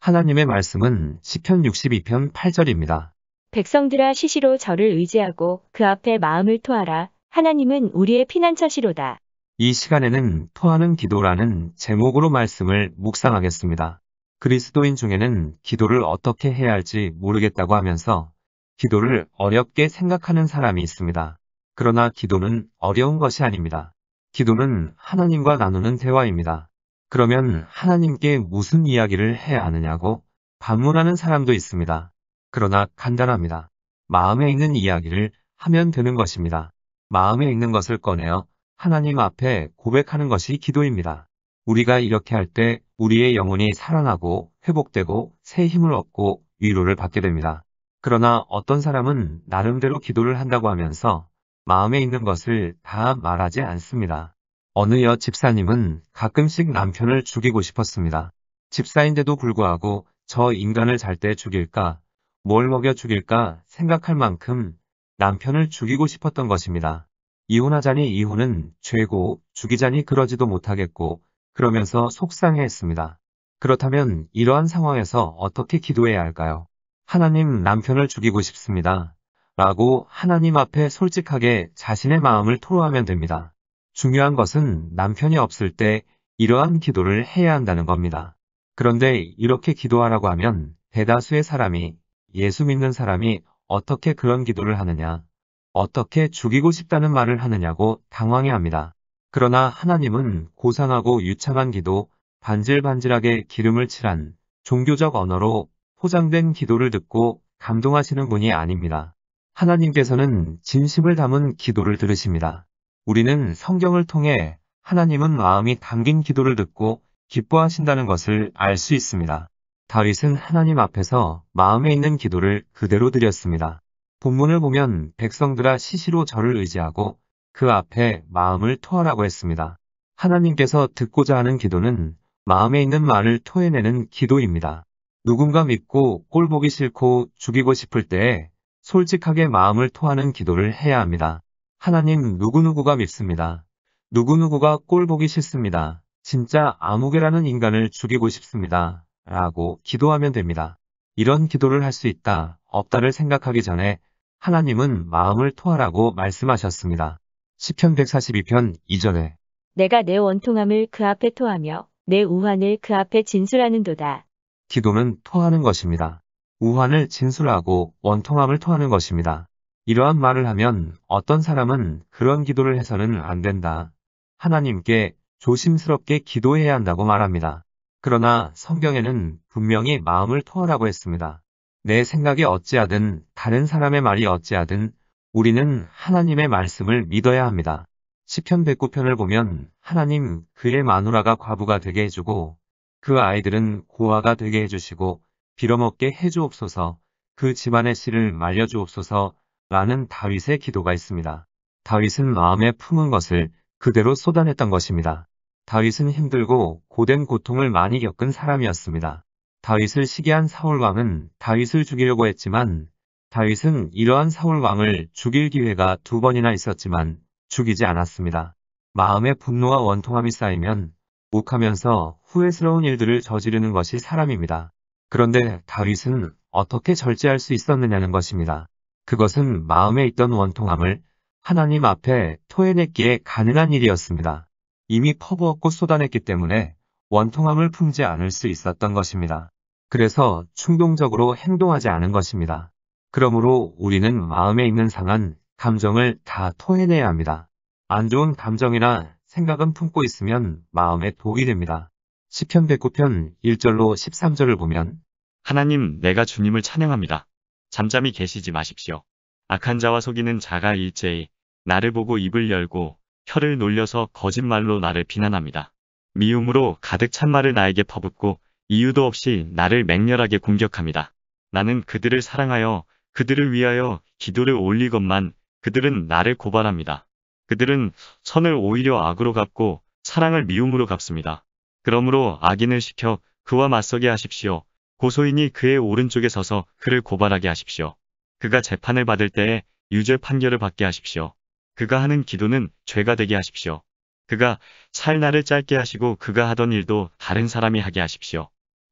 하나님의 말씀은 시편 62편 8절입니다. 백성들아 시시로 저를 의지하고 그 앞에 마음을 토하라. 하나님은 우리의 피난처시로다. 이 시간에는 토하는 기도라는 제목으로 말씀을 묵상하겠습니다. 그리스도인 중에는 기도를 어떻게 해야 할지 모르겠다고 하면서 기도를 어렵게 생각하는 사람이 있습니다. 그러나 기도는 어려운 것이 아닙니다. 기도는 하나님과 나누는 대화입니다. 그러면 하나님께 무슨 이야기를 해야 하느냐고 반문하는 사람도 있습니다. 그러나 간단합니다. 마음에 있는 이야기를 하면 되는 것입니다. 마음에 있는 것을 꺼내어 하나님 앞에 고백하는 것이 기도입니다. 우리가 이렇게 할 때 우리의 영혼이 살아나고 회복되고 새 힘을 얻고 위로를 받게 됩니다. 그러나 어떤 사람은 나름대로 기도를 한다고 하면서 마음에 있는 것을 다 말하지 않습니다. 어느 여 집사님은 가끔씩 남편을 죽이고 싶었습니다. 집사인데도 불구하고 저 인간을 잘 때 죽일까, 뭘 먹여 죽일까 생각할 만큼 남편을 죽이고 싶었던 것입니다. 이혼하자니 이혼은 죄고 죽이자니 그러지도 못하겠고 그러면서 속상해했습니다. 그렇다면 이러한 상황에서 어떻게 기도해야 할까요? 하나님, 남편을 죽이고 싶습니다. 라고 하나님 앞에 솔직하게 자신의 마음을 토로하면 됩니다. 중요한 것은 남편이 없을 때 이러한 기도를 해야 한다는 겁니다. 그런데 이렇게 기도하라고 하면 대다수의 사람이, 예수 믿는 사람이 어떻게 그런 기도를 하느냐, 어떻게 죽이고 싶다는 말을 하느냐고 당황해합니다. 그러나 하나님은 고상하고 유창한 기도, 반질반질하게 기름을 칠한 종교적 언어로 포장된 기도를 듣고 감동하시는 분이 아닙니다. 하나님께서는 진심을 담은 기도를 들으십니다. 우리는 성경을 통해 하나님은 마음이 담긴 기도를 듣고 기뻐하신다는 것을 알 수 있습니다. 다윗은 하나님 앞에서 마음에 있는 기도를 그대로 드렸습니다. 본문을 보면 백성들아 시시로 저를 의지하고 그 앞에 마음을 토하라고 했습니다. 하나님께서 듣고자 하는 기도는 마음에 있는 말을 토해내는 기도입니다. 누군가 믿고 꼴 보기 싫고 죽이고 싶을 때에 솔직하게 마음을 토하는 기도를 해야 합니다. 하나님, 누구누구가 밉습니다. 누구누구가 꼴 보기 싫습니다. 진짜 아무개라는 인간을 죽이고 싶습니다. 라고 기도하면 됩니다. 이런 기도를 할 수 있다, 없다를 생각하기 전에 하나님은 마음을 토하라고 말씀하셨습니다. 시편 142편 2절에 내가 내 원통함을 그 앞에 토하며 내 우환을 그 앞에 진술하는도다. 기도는 토하는 것입니다. 우환을 진술하고 원통함을 토하는 것입니다. 이러한 말을 하면 어떤 사람은 그런 기도를 해서는 안 된다, 하나님께 조심스럽게 기도해야 한다고 말합니다. 그러나 성경에는 분명히 마음을 토하라고 했습니다. 내 생각이 어찌하든 다른 사람의 말이 어찌하든 우리는 하나님의 말씀을 믿어야 합니다. 시편 109편을 보면 하나님, 그의 마누라가 과부가 되게 해주고 그 아이들은 고아가 되게 해주시고 빌어먹게 해주옵소서, 그 집안의 씨를 말려주옵소서 라는 다윗의 기도가 있습니다. 다윗은 마음에 품은 것을 그대로 쏟아냈던 것입니다. 다윗은 힘들고 고된 고통을 많이 겪은 사람이었습니다. 다윗을 시기한 사울 왕은 다윗을 죽이려고 했지만 다윗은 이러한 사울 왕을 죽일 기회가 2번이나 있었지만 죽이지 않았습니다. 마음의 분노와 원통함이 쌓이면 욱하면서 후회스러운 일들을 저지르는 것이 사람입니다. 그런데 다윗은 어떻게 절제할 수 있었느냐는 것입니다. 그것은 마음에 있던 원통함을 하나님 앞에 토해냈기에 가능한 일이었습니다. 이미 퍼부었고 쏟아냈기 때문에 원통함을 품지 않을 수 있었던 것입니다. 그래서 충동적으로 행동하지 않은 것입니다. 그러므로 우리는 마음에 있는 상한 감정을 다 토해내야 합니다. 안 좋은 감정이나 생각은 품고 있으면 마음에 독이 됩니다. 시편 109편 1절로 13절을 보면 하나님, 내가 주님을 찬양합니다. 잠잠히 계시지 마십시오. 악한 자와 속이는 자가 일제히 나를 보고 입을 열고 혀를 놀려서 거짓말로 나를 비난합니다. 미움으로 가득 찬 말을 나에게 퍼붓고 이유도 없이 나를 맹렬하게 공격합니다. 나는 그들을 사랑하여 그들을 위하여 기도를 올리건만 그들은 나를 고발합니다. 그들은 선을 오히려 악으로 갚고 사랑을 미움으로 갚습니다. 그러므로 악인을 시켜 그와 맞서게 하십시오. 고소인이 그의 오른쪽에 서서 그를 고발하게 하십시오. 그가 재판을 받을 때에 유죄 판결을 받게 하십시오. 그가 하는 기도는 죄가 되게 하십시오. 그가 살 날을 짧게 하시고 그가 하던 일도 다른 사람이 하게 하십시오.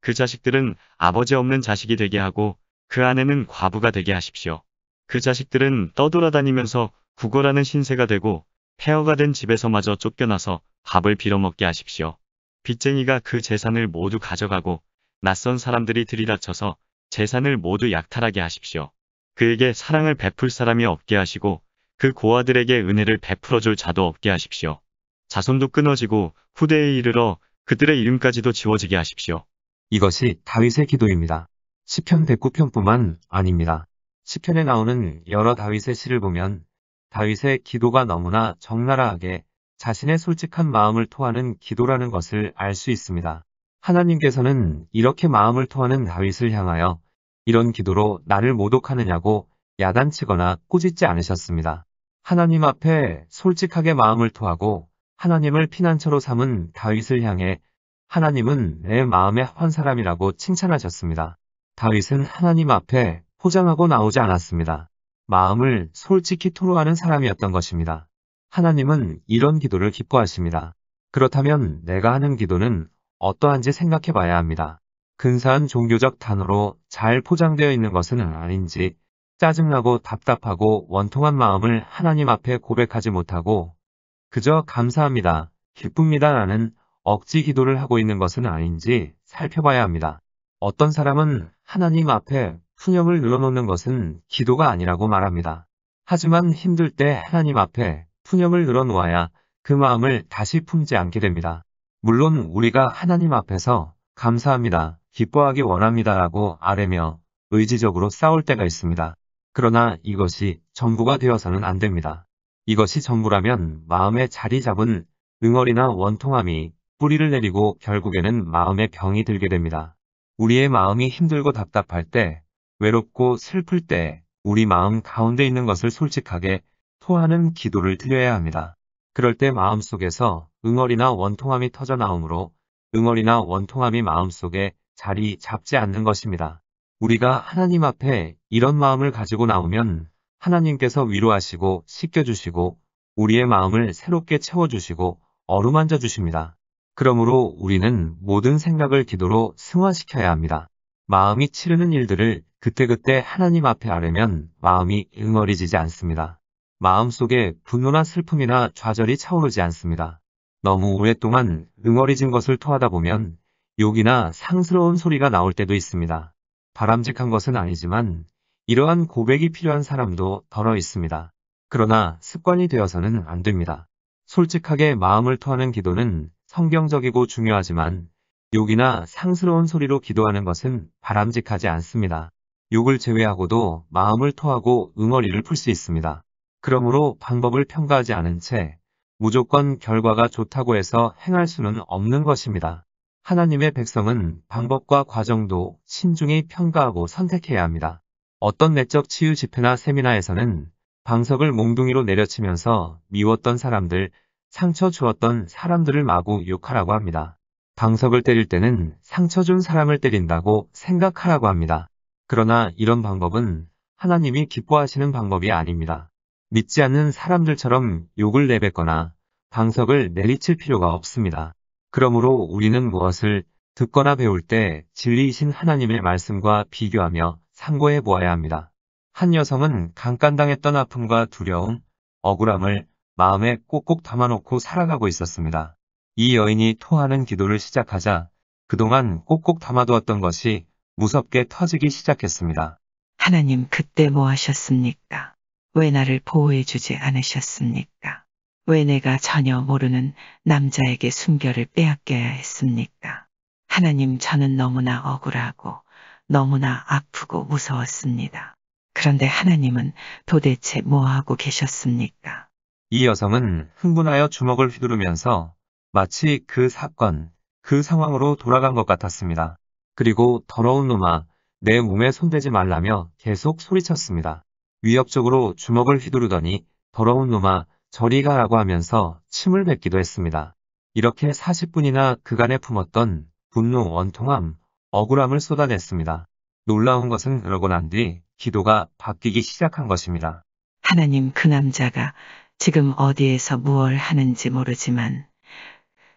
그 자식들은 아버지 없는 자식이 되게 하고 그 아내는 과부가 되게 하십시오. 그 자식들은 떠돌아다니면서 구걸하는 신세가 되고 폐허가 된 집에서마저 쫓겨나서 밥을 빌어먹게 하십시오. 빚쟁이가 그 재산을 모두 가져가고 낯선 사람들이 들이닥쳐서 재산을 모두 약탈하게 하십시오. 그에게 사랑을 베풀 사람이 없게 하시고 그 고아들에게 은혜를 베풀어줄 자도 없게 하십시오. 자손도 끊어지고 후대에 이르러 그들의 이름까지도 지워지게 하십시오. 이것이 다윗의 기도입니다. 시편 109편뿐만 아닙니다. 시편에 나오는 여러 다윗의 시를 보면 다윗의 기도가 너무나 적나라하게 자신의 솔직한 마음을 토하는 기도라는 것을 알 수 있습니다. 하나님께서는 이렇게 마음을 토하는 다윗을 향하여 이런 기도로 나를 모독하느냐고 야단치거나 꾸짖지 않으셨습니다. 하나님 앞에 솔직하게 마음을 토하고 하나님을 피난처로 삼은 다윗을 향해 하나님은 내 마음에 합한 사람이라고 칭찬하셨습니다. 다윗은 하나님 앞에 포장하고 나오지 않았습니다. 마음을 솔직히 토로하는 사람이었던 것입니다. 하나님은 이런 기도를 기뻐하십니다. 그렇다면 내가 하는 기도는 어떠한지 생각해 봐야 합니다. 근사한 종교적 단어로 잘 포장되어 있는 것은 아닌지, 짜증나고 답답하고 원통한 마음을 하나님 앞에 고백하지 못하고 그저 감사합니다, 기쁩니다 라는 억지 기도를 하고 있는 것은 아닌지 살펴봐야 합니다. 어떤 사람은 하나님 앞에 푸념을 늘어놓는 것은 기도가 아니라고 말합니다. 하지만 힘들 때 하나님 앞에 푸념을 늘어놓아야 그 마음을 다시 품지 않게 됩니다. 물론 우리가 하나님 앞에서 감사합니다, 기뻐하기 원합니다라고 아뢰며 의지적으로 싸울 때가 있습니다. 그러나 이것이 전부가 되어서는 안 됩니다. 이것이 전부라면 마음에 자리 잡은 응어리나 원통함이 뿌리를 내리고 결국에는 마음에 병이 들게 됩니다. 우리의 마음이 힘들고 답답할 때, 외롭고 슬플 때 우리 마음 가운데 있는 것을 솔직하게 토하는 기도를 드려야 합니다. 그럴 때 마음속에서 응어리나 원통함이 터져 나오므로 응어리나 원통함이 마음속에 자리 잡지 않는 것입니다. 우리가 하나님 앞에 이런 마음을 가지고 나오면 하나님께서 위로하시고 씻겨주시고 우리의 마음을 새롭게 채워주시고 어루만져 주십니다. 그러므로 우리는 모든 생각을 기도로 승화시켜야 합니다. 마음이 치르는 일들을 그때그때 하나님 앞에 아뢰면 마음이 응어리지지 않습니다. 마음속에 분노나 슬픔이나 좌절이 차오르지 않습니다. 너무 오랫동안 응어리진 것을 토하다 보면 욕이나 상스러운 소리가 나올 때도 있습니다. 바람직한 것은 아니지만 이러한 고백이 필요한 사람도 더러 있습니다. 그러나 습관이 되어서는 안 됩니다. 솔직하게 마음을 토하는 기도는 성경적이고 중요하지만 욕이나 상스러운 소리로 기도하는 것은 바람직하지 않습니다. 욕을 제외하고도 마음을 토하고 응어리를 풀 수 있습니다. 그러므로 방법을 평가하지 않은 채 무조건 결과가 좋다고 해서 행할 수는 없는 것입니다. 하나님의 백성은 방법과 과정도 신중히 평가하고 선택해야 합니다. 어떤 내적 치유 집회나 세미나에서는 방석을 몽둥이로 내려치면서 미웠던 사람들, 상처 주었던 사람들을 마구 욕하라고 합니다. 방석을 때릴 때는 상처 준 사람을 때린다고 생각하라고 합니다. 그러나 이런 방법은 하나님이 기뻐하시는 방법이 아닙니다. 믿지 않는 사람들처럼 욕을 내뱉거나 방석을 내리칠 필요가 없습니다. 그러므로 우리는 무엇을 듣거나 배울 때 진리이신 하나님의 말씀과 비교하며 상고해 보아야 합니다. 한 여성은 강간당했던 아픔과 두려움, 억울함을 마음에 꼭꼭 담아놓고 살아가고 있었습니다. 이 여인이 토하는 기도를 시작하자 그동안 꼭꼭 담아두었던 것이 무섭게 터지기 시작했습니다. 하나님 그때 뭐 하셨습니까? 왜 나를 보호해주지 않으셨습니까? 왜 내가 전혀 모르는 남자에게 순결을 빼앗겨야 했습니까? 하나님 저는 너무나 억울하고 너무나 아프고 무서웠습니다. 그런데 하나님은 도대체 뭐 하고 계셨습니까? 이 여성은 흥분하여 주먹을 휘두르면서 마치 그 사건, 그 상황으로 돌아간 것 같았습니다. 그리고 더러운 놈아, 내 몸에 손대지 말라며 계속 소리쳤습니다. 위협적으로 주먹을 휘두르더니 더러운 놈아, 저리 가라고 하면서 침을 뱉기도 했습니다. 이렇게 40분이나 그간에 품었던 분노, 원통함, 억울함을 쏟아냈습니다. 놀라운 것은 그러고 난 뒤 기도가 바뀌기 시작한 것입니다. 하나님 그 남자가 지금 어디에서 무얼 하는지 모르지만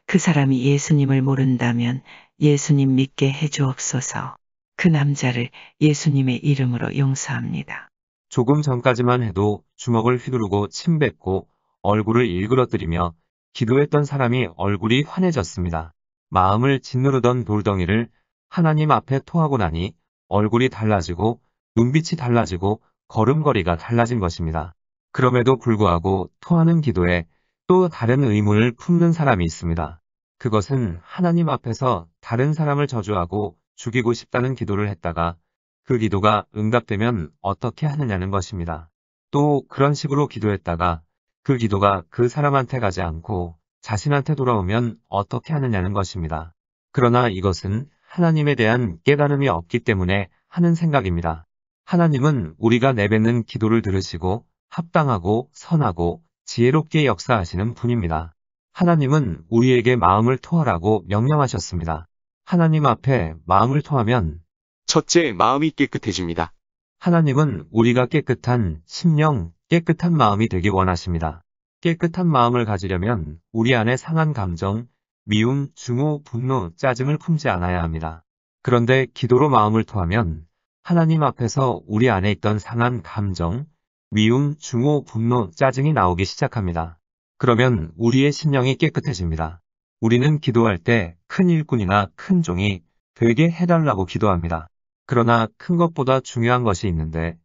그 사람이 예수님을 모른다면 예수님 믿게 해주옵소서. 그 남자를 예수님의 이름으로 용서합니다. 조금 전까지만 해도 주먹을 휘두르고 침 뱉고 얼굴을 일그러뜨리며 기도했던 사람이 얼굴이 환해졌습니다. 마음을 짓누르던 돌덩이를 하나님 앞에 토하고 나니 얼굴이 달라지고 눈빛이 달라지고 걸음걸이가 달라진 것입니다. 그럼에도 불구하고 토하는 기도에 또 다른 의문을 품는 사람이 있습니다. 그것은 하나님 앞에서 다른 사람을 저주하고 죽이고 싶다는 기도를 했다가 그 기도가 응답되면 어떻게 하느냐는 것입니다. 또 그런 식으로 기도했다가 그 기도가 그 사람한테 가지 않고 자신한테 돌아오면 어떻게 하느냐는 것입니다. 그러나 이것은 하나님에 대한 깨달음이 없기 때문에 하는 생각입니다. 하나님은 우리가 내뱉는 기도를 들으시고 합당하고 선하고 지혜롭게 역사하시는 분입니다. 하나님은 우리에게 마음을 토하라고 명령하셨습니다. 하나님 앞에 마음을 토하면 첫째, 마음이 깨끗해집니다. 하나님은 우리가 깨끗한 심령, 깨끗한 마음이 되기 원하십니다. 깨끗한 마음을 가지려면 우리 안에 상한 감정, 미움, 증오, 분노, 짜증을 품지 않아야 합니다. 그런데 기도로 마음을 토하면 하나님 앞에서 우리 안에 있던 상한 감정, 미움, 증오, 분노, 짜증이 나오기 시작합니다. 그러면 우리의 심령이 깨끗해집니다. 우리는 기도할 때 큰 일꾼이나 큰 종이 되게 해달라고 기도합니다. 그러나 큰 것보다 중요한 것이 있는데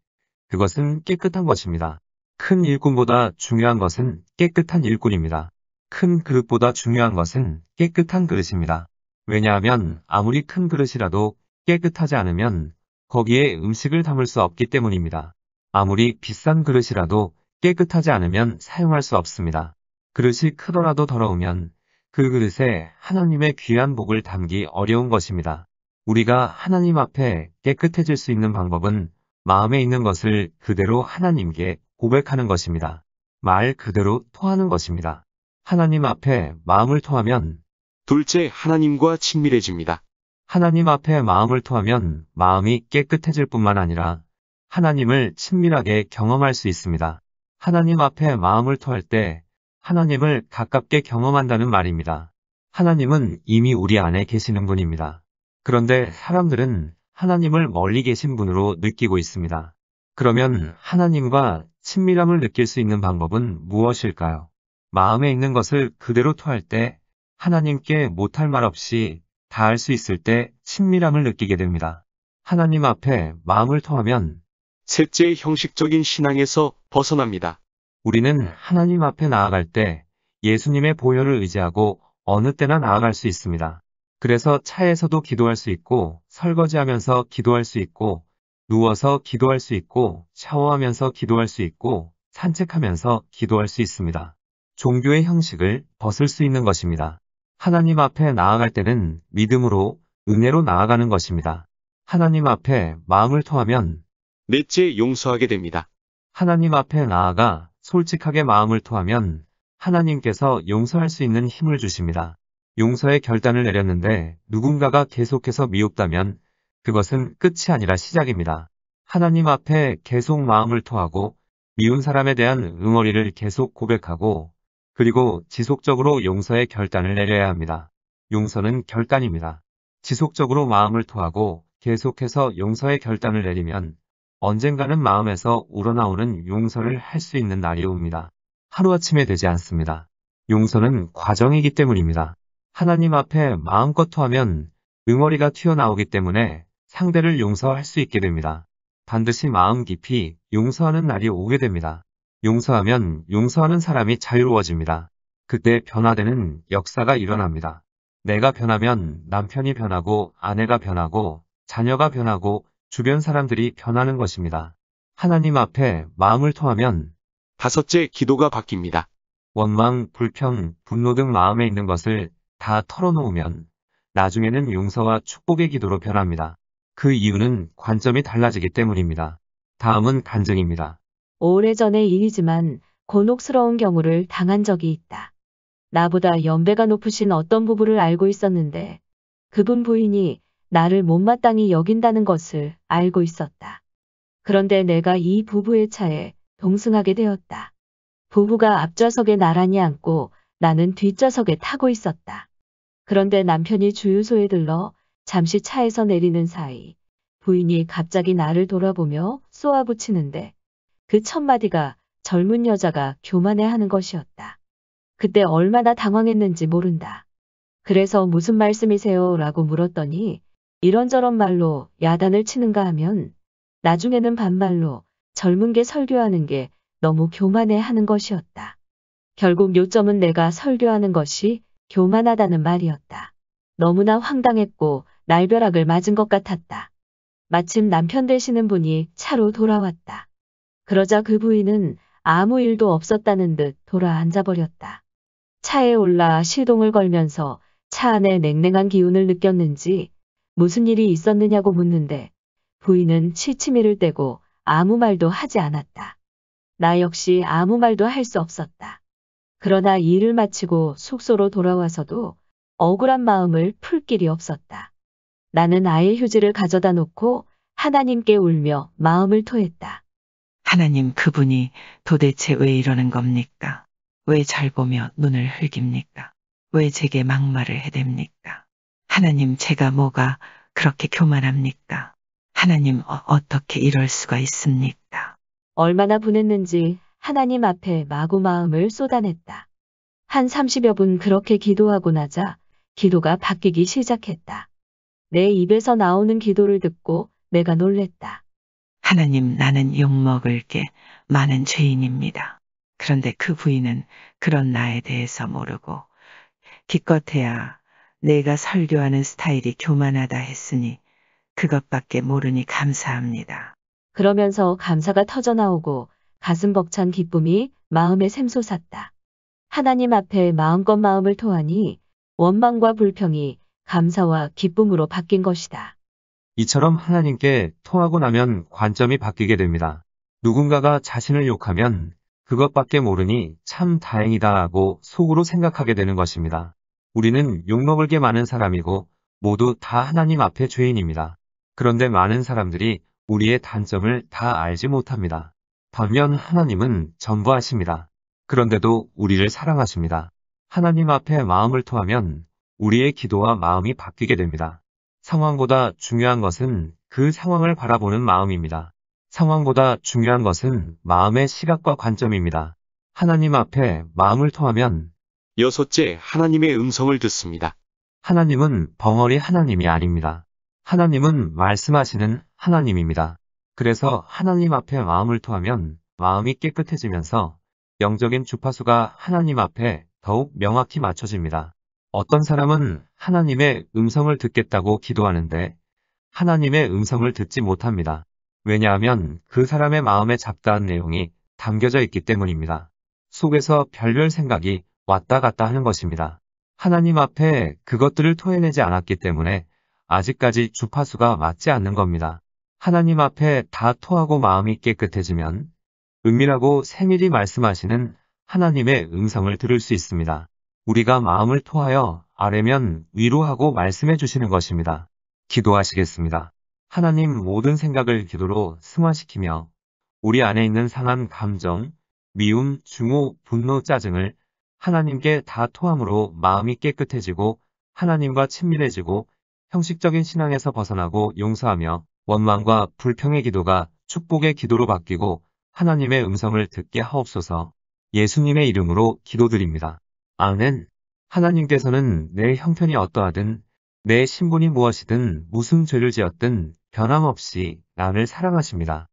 그것은 깨끗한 것입니다. 큰 일꾼보다 중요한 것은 깨끗한 일꾼입니다. 큰 그릇보다 중요한 것은 깨끗한 그릇입니다. 왜냐하면 아무리 큰 그릇이라도 깨끗하지 않으면 거기에 음식을 담을 수 없기 때문입니다. 아무리 비싼 그릇이라도 깨끗하지 않으면 사용할 수 없습니다. 그릇이 크더라도 더러우면 그 그릇에 하나님의 귀한 복을 담기 어려운 것입니다. 우리가 하나님 앞에 깨끗해질 수 있는 방법은 마음에 있는 것을 그대로 하나님께 고백하는 것입니다. 말 그대로 토하는 것입니다. 하나님 앞에 마음을 토하면 둘째, 하나님과 친밀해집니다. 하나님 앞에 마음을 토하면 마음이 깨끗해질 뿐만 아니라 하나님을 친밀하게 경험할 수 있습니다. 하나님 앞에 마음을 토할 때 하나님을 가깝게 경험한다는 말입니다. 하나님은 이미 우리 안에 계시는 분입니다. 그런데 사람들은 하나님을 멀리 계신 분으로 느끼고 있습니다. 그러면 하나님과 친밀함을 느낄 수 있는 방법은 무엇일까요? 마음에 있는 것을 그대로 토할 때 하나님께 못할 말 없이 다 할 수 있을 때 친밀함을 느끼게 됩니다. 하나님 앞에 마음을 토하면 셋째, 형식적인 신앙에서 벗어납니다. 우리는 하나님 앞에 나아갈 때 예수님의 보혈을 의지하고 어느 때나 나아갈 수 있습니다. 그래서 차에서도 기도할 수 있고 설거지하면서 기도할 수 있고 누워서 기도할 수 있고 샤워하면서 기도할 수 있고 산책하면서 기도할 수 있습니다. 종교의 형식을 벗을 수 있는 것입니다. 하나님 앞에 나아갈 때는 믿음으로 은혜로 나아가는 것입니다. 하나님 앞에 마음을 토하면 넷째, 용서하게 됩니다. 하나님 앞에 나아가 솔직하게 마음을 토하면 하나님께서 용서할 수 있는 힘을 주십니다. 용서의 결단을 내렸는데 누군가가 계속해서 미흡다면 그것은 끝이 아니라 시작입니다. 하나님 앞에 계속 마음을 토하고 미운 사람에 대한 응어리를 계속 고백하고 그리고 지속적으로 용서의 결단을 내려야 합니다. 용서는 결단입니다. 지속적으로 마음을 토하고 계속해서 용서의 결단을 내리면 언젠가는 마음에서 우러나오는 용서를 할 수 있는 날이 옵니다. 하루아침에 되지 않습니다. 용서는 과정이기 때문입니다. 하나님 앞에 마음껏 토하면 응어리가 튀어나오기 때문에 상대를 용서할 수 있게 됩니다. 반드시 마음 깊이 용서하는 날이 오게 됩니다. 용서하면 용서하는 사람이 자유로워집니다. 그때 변화되는 역사가 일어납니다. 내가 변하면 남편이 변하고 아내가 변하고 자녀가 변하고 주변 사람들이 변하는 것입니다. 하나님 앞에 마음을 토하면 다섯째, 기도가 바뀝니다. 원망, 불평, 분노 등 마음에 있는 것을 다 털어놓으면 나중에는 용서와 축복의 기도로 변합니다. 그 이유는 관점이 달라지기 때문입니다. 다음은 간증입니다. 오래전의 일이지만 곤혹스러운 경우를 당한 적이 있다. 나보다 연배가 높으신 어떤 부부를 알고 있었는데 그분 부인이 나를 못마땅히 여긴다는 것을 알고 있었다. 그런데 내가 이 부부의 차에 동승하게 되었다. 부부가 앞좌석에 나란히 앉고 나는 뒷좌석에 타고 있었다. 그런데 남편이 주유소에 들러 잠시 차에서 내리는 사이 부인이 갑자기 나를 돌아보며 쏘아붙이는데 그 첫 마디가 젊은 여자가 교만해하는 것이었다. 그때 얼마나 당황했는지 모른다. 그래서 무슨 말씀이세요? 라고 물었더니 이런저런 말로 야단을 치는가 하면 나중에는 반말로 젊은 게 설교하는 게 너무 교만해하는 것이었다. 결국 요점은 내가 설교하는 것이 교만하다는 말이었다. 너무나 황당했고 날벼락을 맞은 것 같았다. 마침 남편 되시는 분이 차로 돌아왔다. 그러자 그 부인은 아무 일도 없었다는 듯 돌아 앉아버렸다. 차에 올라 시동을 걸면서 차 안에 냉랭한 기운을 느꼈는지 무슨 일이 있었느냐고 묻는데 부인은 치치미를 떼고 아무 말도 하지 않았다. 나 역시 아무 말도 할 수 없었다. 그러나 일을 마치고 숙소로 돌아와서도 억울한 마음을 풀 길이 없었다. 나는 아이 휴지를 가져다 놓고 하나님께 울며 마음을 토했다. 하나님, 그분이 도대체 왜 이러는 겁니까? 왜 잘 보며 눈을 흘깁니까? 왜 제게 막말을 해댑니까? 하나님, 제가 뭐가 그렇게 교만합니까? 하나님, 어떻게 이럴 수가 있습니까? 얼마나 분했는지 하나님 앞에 마구 마음을 쏟아냈다. 한 30여 분 그렇게 기도하고 나자 기도가 바뀌기 시작했다. 내 입에서 나오는 기도를 듣고 내가 놀랬다. 하나님, 나는 욕먹을 게 많은 죄인입니다. 그런데 그 부인은 그런 나에 대해서 모르고 기껏해야 내가 설교하는 스타일이 교만하다 했으니 그것밖에 모르니 감사합니다. 그러면서 감사가 터져나오고 가슴 벅찬 기쁨이 마음에 샘솟았다. 하나님 앞에 마음껏 마음을 토하니 원망과 불평이 감사와 기쁨으로 바뀐 것이다. 이처럼 하나님께 토하고 나면 관점이 바뀌게 됩니다. 누군가가 자신을 욕하면 그것밖에 모르니 참 다행이다 하고 속으로 생각하게 되는 것입니다. 우리는 욕먹을 게 많은 사람이고 모두 다 하나님 앞에 죄인입니다. 그런데 많은 사람들이 우리의 단점을 다 알지 못합니다. 반면 하나님은 전부아십니다. 그런데도 우리를 사랑하십니다. 하나님 앞에 마음을 토하면 우리의 기도와 마음이 바뀌게 됩니다. 상황보다 중요한 것은 그 상황을 바라보는 마음입니다. 상황보다 중요한 것은 마음의 시각과 관점입니다. 하나님 앞에 마음을 토하면 여섯째, 하나님의 음성을 듣습니다. 하나님은 벙어리 하나님이 아닙니다. 하나님은 말씀하시는 하나님입니다. 그래서 하나님 앞에 마음을 토하면 마음이 깨끗해지면서 영적인 주파수가 하나님 앞에 더욱 명확히 맞춰집니다. 어떤 사람은 하나님의 음성을 듣겠다고 기도하는데 하나님의 음성을 듣지 못합니다. 왜냐하면 그 사람의 마음에 잡다한 내용이 담겨져 있기 때문입니다. 속에서 별별 생각이 왔다 갔다 하는 것입니다. 하나님 앞에 그것들을 토해내지 않았기 때문에 아직까지 주파수가 맞지 않는 겁니다. 하나님 앞에 다 토하고 마음이 깨끗해지면 은밀하고 세밀히 말씀하시는 하나님의 음성을 들을 수 있습니다. 우리가 마음을 토하여 아뢰면 위로하고 말씀해 주시는 것입니다. 기도하시겠습니다. 하나님, 모든 생각을 기도로 승화시키며 우리 안에 있는 상한 감정, 미움, 증오, 분노, 짜증을 하나님께 다 토함으로 마음이 깨끗해지고 하나님과 친밀해지고 형식적인 신앙에서 벗어나고 용서하며 원망과 불평의 기도가 축복의 기도로 바뀌고 하나님의 음성을 듣게 하옵소서. 예수님의 이름으로 기도드립니다. 아멘. 하나님께서는 내 형편이 어떠하든 내 신분이 무엇이든 무슨 죄를 지었든 변함없이 나를 사랑하십니다.